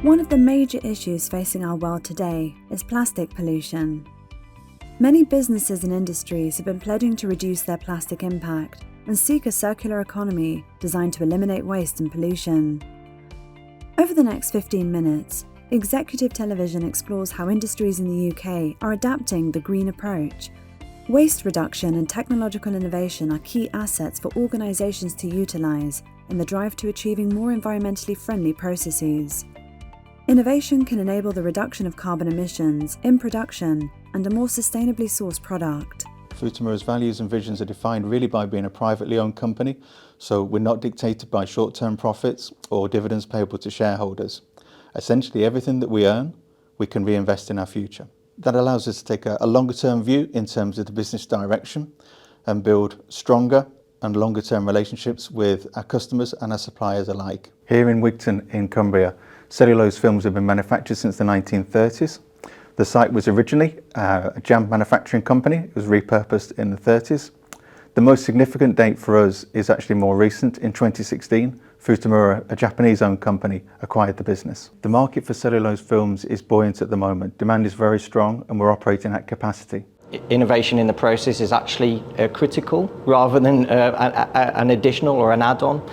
One of the major issues facing our world today is plastic pollution. Many businesses and industries have been pledging to reduce their plastic impact and seek a circular economy designed to eliminate waste and pollution. Over the next 15 minutes, Executive Television explores how industries in the UK are adapting the green approach. Waste reduction and technological innovation are key assets for organisations to utilise in the drive to achieving more environmentally friendly processes. Innovation can enable the reduction of carbon emissions in production and a more sustainably sourced product. Futamura's values and visions are defined really by being a privately owned company, so we're not dictated by short-term profits or dividends payable to shareholders. Essentially, everything that we earn, we can reinvest in our future. That allows us to take a longer-term view in terms of the business direction and build stronger and longer-term relationships with our customers and our suppliers alike. Here in Wigton in Cumbria, cellulose films have been manufactured since the 1930s. The site was originally a jam manufacturing company. It was repurposed in the 30s. The most significant date for us is actually more recent. In 2016, Futamura, a Japanese-owned company, acquired the business. The market for cellulose films is buoyant at the moment. Demand is very strong and we're operating at capacity. Innovation in the process is actually critical rather than an additional or an add-on.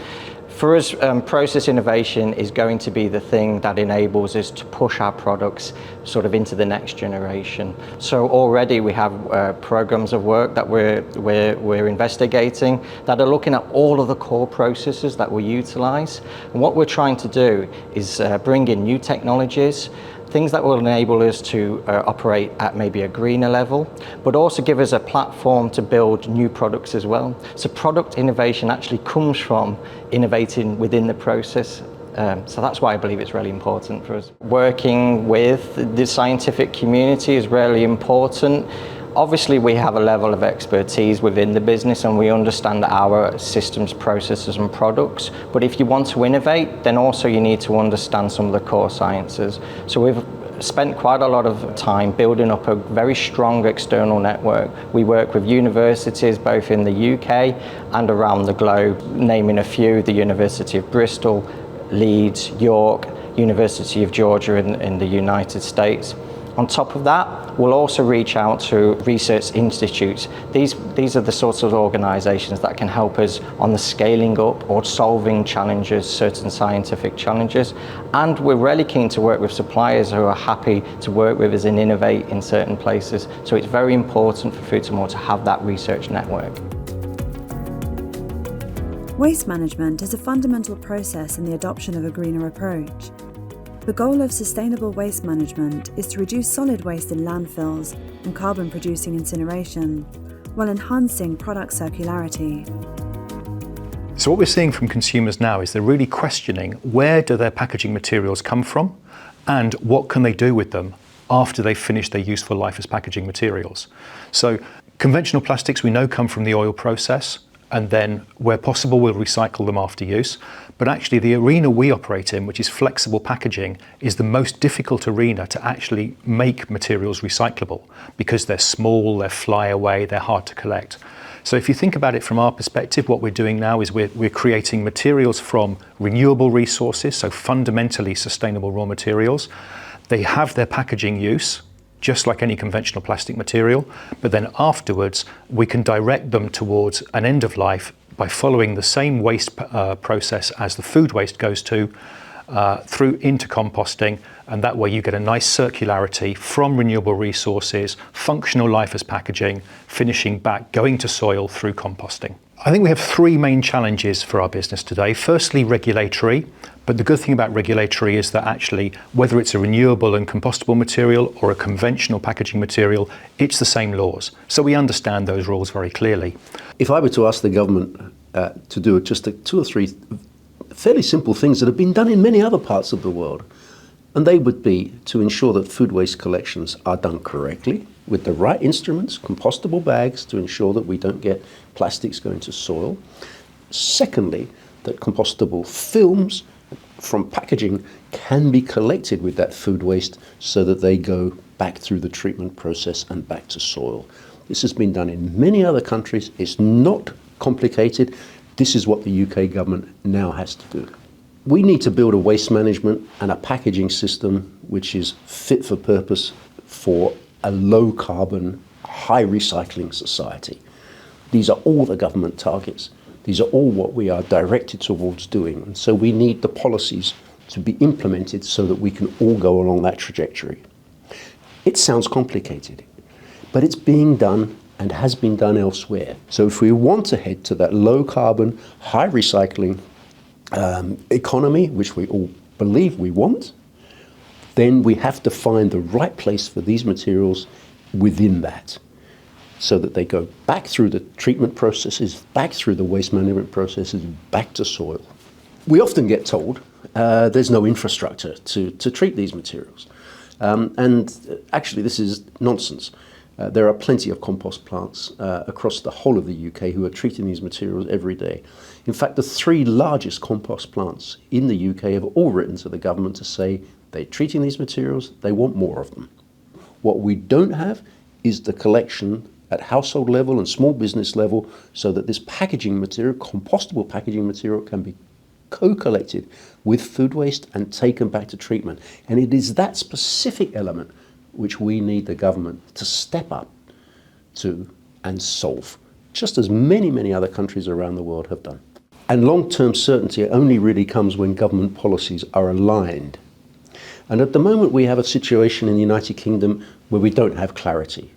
For us, process innovation is going to be the thing that enables us to push our products sort of into the next generation. So already we have programs of work that we're investigating that are looking at all of the core processes that we utilize. And what we're trying to do is bring in new technologies, things that will enable us to operate at maybe a greener level, but also give us a platform to build new products as well. So product innovation actually comes from innovating within the process. So that's why I believe it's really important for us. Working with the scientific community is really important. Obviously, we have a level of expertise within the business and we understand our systems, processes and products. But if you want to innovate, then also you need to understand some of the core sciences. So we've spent quite a lot of time building up a very strong external network. We work with universities both in the UK and around the globe, naming a few: the University of Bristol, Leeds, York, University of Georgia in the United States. On top of that, we'll also reach out to research institutes. These are the sorts of organisations that can help us on the scaling up or solving challenges, certain scientific challenges. And we're really keen to work with suppliers who are happy to work with us and innovate in certain places. So it's very important for Futamura to have that research network. Waste management is a fundamental process in the adoption of a greener approach. The goal of sustainable waste management is to reduce solid waste in landfills and carbon-producing incineration, while enhancing product circularity. So what we're seeing from consumers now is they're really questioning where do their packaging materials come from and what can they do with them after they've finished their useful life as packaging materials. So conventional plastics we know come from the oil process, and then where possible we'll recycle them after use. But actually the arena we operate in, which is flexible packaging, is the most difficult arena to actually make materials recyclable because they're small, they're fly away, they're hard to collect. So if you think about it from our perspective, what we're doing now is we're creating materials from renewable resources, so fundamentally sustainable raw materials. They have their packaging use, just like any conventional plastic material, but then afterwards we can direct them towards an end of life by following the same waste process as the food waste goes to, through into composting, and that way you get a nice circularity from renewable resources, functional life as packaging, finishing back, going to soil through composting. I think we have three main challenges for our business today. Firstly, regulatory, but the good thing about regulatory is that actually, whether it's a renewable and compostable material or a conventional packaging material, it's the same laws. So we understand those rules very clearly. If I were to ask the government to do just two or three fairly simple things that have been done in many other parts of the world, and they would be to ensure that food waste collections are done correctly, with the right instruments, compostable bags to ensure that we don't get plastics going to soil. Secondly, that compostable films from packaging can be collected with that food waste so that they go back through the treatment process and back to soil. This has been done in many other countries. It's not complicated. This is what the UK government now has to do. We need to build a waste management and a packaging system which is fit for purpose for a low carbon, high recycling society. These are all the government targets. These are all what we are directed towards doing. And so we need the policies to be implemented so that we can all go along that trajectory. It sounds complicated, but it's being done and has been done elsewhere. So if we want to head to that low carbon, high recycling economy, which we all believe we want, then we have to find the right place for these materials within that, so that they go back through the treatment processes, back through the waste management processes, back to soil. We often get told there's no infrastructure to treat these materials. And actually this is nonsense. There are plenty of compost plants across the whole of the UK who are treating these materials every day. In fact, the 3 largest compost plants in the UK have all written to the government to say they're treating these materials, they want more of them. What we don't have is the collection at household level and small business level so that this packaging material, compostable packaging material, can be co-collected with food waste and taken back to treatment. And it is that specific element which we need the government to step up to and solve, just as many, many other countries around the world have done. And long-term certainty only really comes when government policies are aligned. And at the moment we have a situation in the United Kingdom where we don't have clarity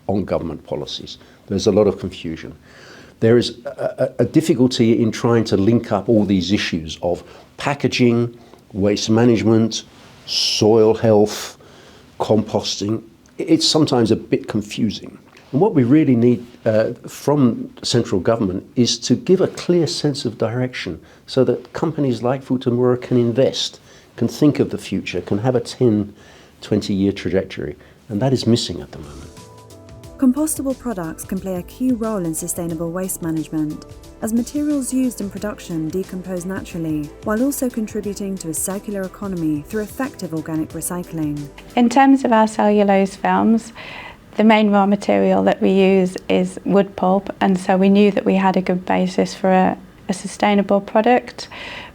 on government policies. There's a lot of confusion. There is a difficulty in trying to link up all these issues of packaging, waste management, soil health, composting. It's sometimes a bit confusing. And what we really need from central government is to give a clear sense of direction so that companies like Futamura can invest, can think of the future, can have a 10, 20-year trajectory. And that is missing at the moment. Compostable products can play a key role in sustainable waste management, as materials used in production decompose naturally, while also contributing to a circular economy through effective organic recycling. In terms of our cellulose films, the main raw material that we use is wood pulp, and so we knew that we had a good basis for a sustainable product.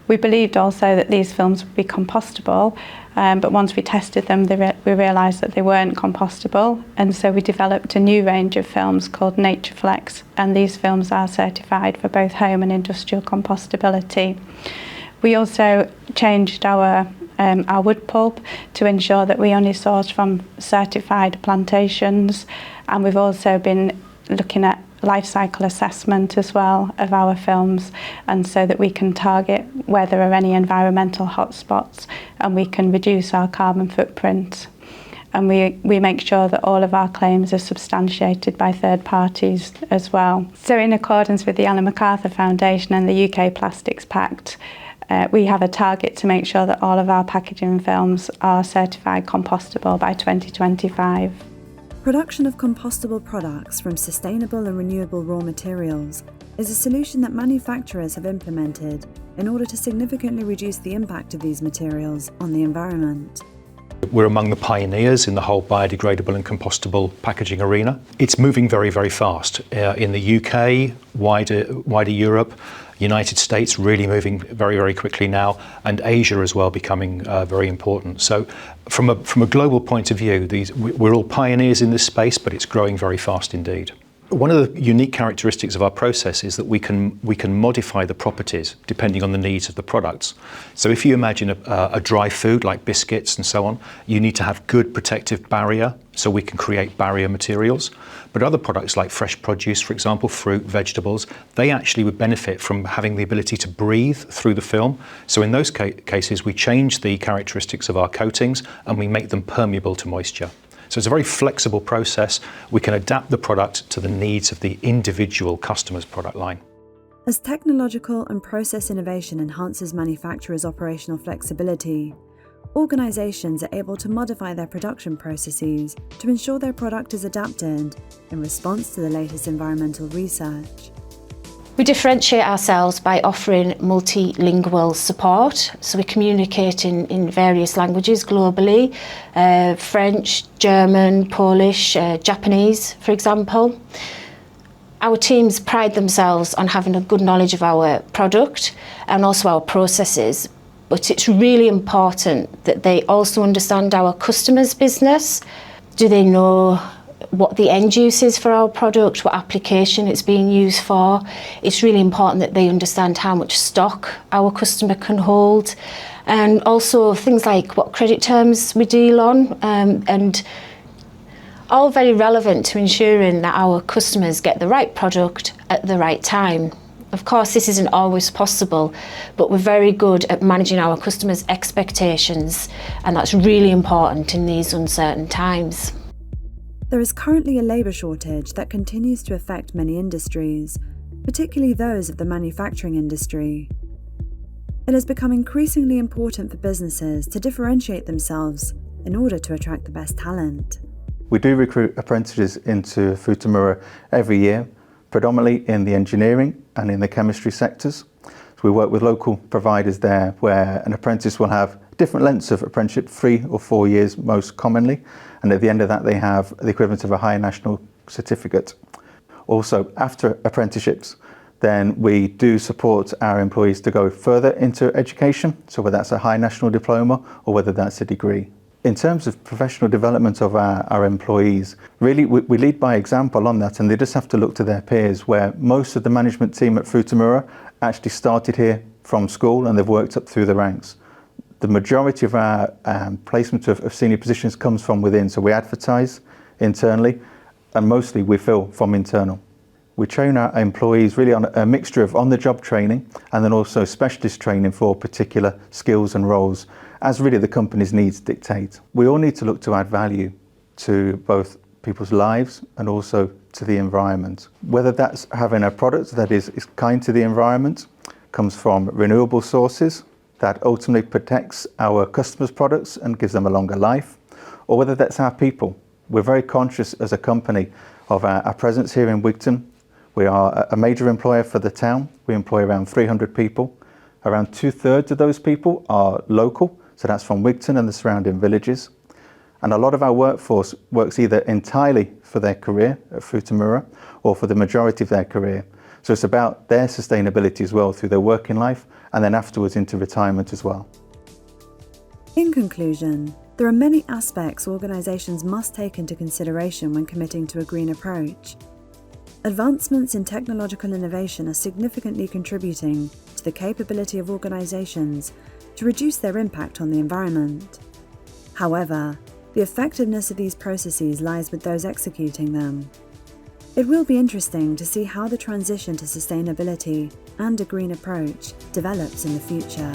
We believed also that these films would be compostable, but once we tested them, we realised that they weren't compostable, and so we developed a new range of films called NatureFlex, and these films are certified for both home and industrial compostability. We also changed our wood pulp to ensure that we only source from certified plantations, and we've also been looking at life cycle assessment as well of our films, and so that we can target where there are any environmental hotspots and we can reduce our carbon footprint. And we make sure that all of our claims are substantiated by third parties as well. So in accordance with the Ellen MacArthur Foundation and the UK Plastics Pact, we have a target to make sure that all of our packaging films are certified compostable by 2025. Production of compostable products from sustainable and renewable raw materials is a solution that manufacturers have implemented in order to significantly reduce the impact of these materials on the environment. We're among the pioneers in the whole biodegradable and compostable packaging arena. It's moving very, very fast. In the UK, wider Europe, United States really moving very, very quickly now, and Asia as well becoming very important. So from a global point of view, we're all pioneers in this space, but it's growing very fast indeed. One of the unique characteristics of our process is that we can modify the properties depending on the needs of the products. So if you imagine a dry food like biscuits and so on, you need to have good protective barrier, so we can create barrier materials. But other products like fresh produce, for example, fruit, vegetables, they actually would benefit from having the ability to breathe through the film. So in those cases, we change the characteristics of our coatings and we make them permeable to moisture. So it's a very flexible process. We can adapt the product to the needs of the individual customer's product line. As technological and process innovation enhances manufacturers' operational flexibility, organisations are able to modify their production processes to ensure their product is adapted in response to the latest environmental research. We differentiate ourselves by offering multilingual support, so we communicate in various languages globally, French, German, Polish, Japanese, for example. Our teams pride themselves on having a good knowledge of our product and also our processes, But it's really important that they also understand our customers' business. Do they know what the end use is for our product, what application it's being used for? It's really important that they understand how much stock our customer can hold, and also things like what credit terms we deal on, and all very relevant to ensuring that our customers get the right product at the right time. Of course, this isn't always possible, but we're very good at managing our customers' expectations, and that's really important in these uncertain times. There is currently a labour shortage that continues to affect many industries, particularly those of the manufacturing industry. It has become increasingly important for businesses to differentiate themselves in order to attract the best talent. We do recruit apprentices into Futamura every year, predominantly in the engineering and in the chemistry sectors. So we work with local providers there where an apprentice will have different lengths of apprenticeship, 3 or 4 years most commonly, and at the end of that they have the equivalent of a higher national certificate. Also, after apprenticeships, then we do support our employees to go further into education, so whether that's a high national diploma or whether that's a degree. In terms of professional development of our employees, really we lead by example on that, and they just have to look to their peers, where most of the management team at Futamura actually started here from school and they've worked up through the ranks. The majority of our placement of senior positions comes from within, so we advertise internally and mostly we fill from internal. We train our employees really on a mixture of on-the-job training and then also specialist training for particular skills and roles, as really the company's needs dictate. We all need to look to add value to both people's lives and also to the environment. Whether that's having a product that is kind to the environment, comes from renewable sources, that ultimately protects our customers' products and gives them a longer life, or whether that's our people. We're very conscious as a company of our presence here in Wigton. We are a major employer for the town. We employ around 300 people. Around 2/3 of those people are local, so that's from Wigton and the surrounding villages. And a lot of our workforce works either entirely for their career at Futamura or for the majority of their career. So it's about their sustainability as well through their working life and then afterwards into retirement as well. In conclusion, there are many aspects organisations must take into consideration when committing to a green approach. Advancements in technological innovation are significantly contributing to the capability of organisations to reduce their impact on the environment. However, the effectiveness of these processes lies with those executing them. It will be interesting to see how the transition to sustainability and a green approach develops in the future.